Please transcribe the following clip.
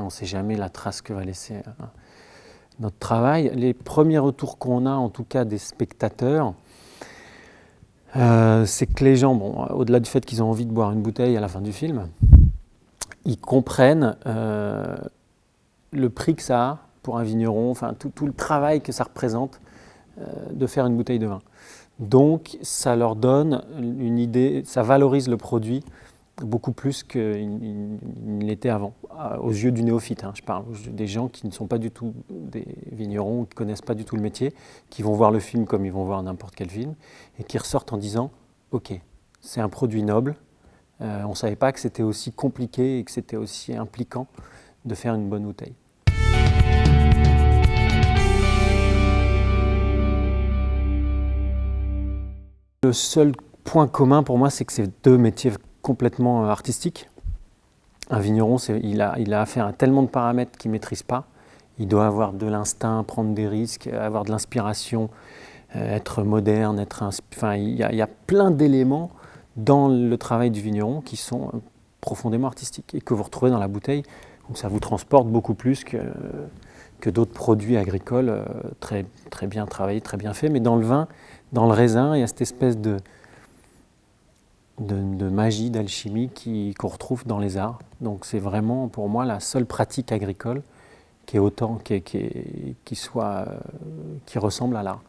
on ne sait jamais la trace que va laisser notre travail. Les premiers retours qu'on a, en tout cas des spectateurs, c'est que les gens, bon, au-delà du fait qu'ils ont envie de boire une bouteille à la fin du film, ils comprennent le prix que ça a pour un vigneron, enfin tout le travail que ça représente de faire une bouteille de vin. Donc ça leur donne une idée, ça valorise le produit beaucoup plus qu'il l'était avant, aux yeux du néophyte, je parle, des gens qui ne sont pas du tout des vignerons, qui ne connaissent pas du tout le métier, qui vont voir le film comme ils vont voir n'importe quel film, et qui ressortent en disant « Ok, c'est un produit noble, on ne savait pas que c'était aussi compliqué et que c'était aussi impliquant de faire une bonne bouteille. » Le seul point commun pour moi, c'est que c'est deux métiers complètement artistiques. Un vigneron, il a affaire à tellement de paramètres qu'il ne maîtrise pas. Il doit avoir de l'instinct, prendre des risques, avoir de l'inspiration, être moderne, il y a plein d'éléments dans le travail du vigneron qui sont profondément artistiques et que vous retrouvez dans la bouteille, où ça vous transporte beaucoup plus que d'autres produits agricoles très bien travaillés, très bien faits. Mais dans le vin, dans le raisin, il y a cette espèce de magie, d'alchimie qu'on retrouve dans les arts. Donc c'est vraiment pour moi la seule pratique agricole qui ressemble à l'art.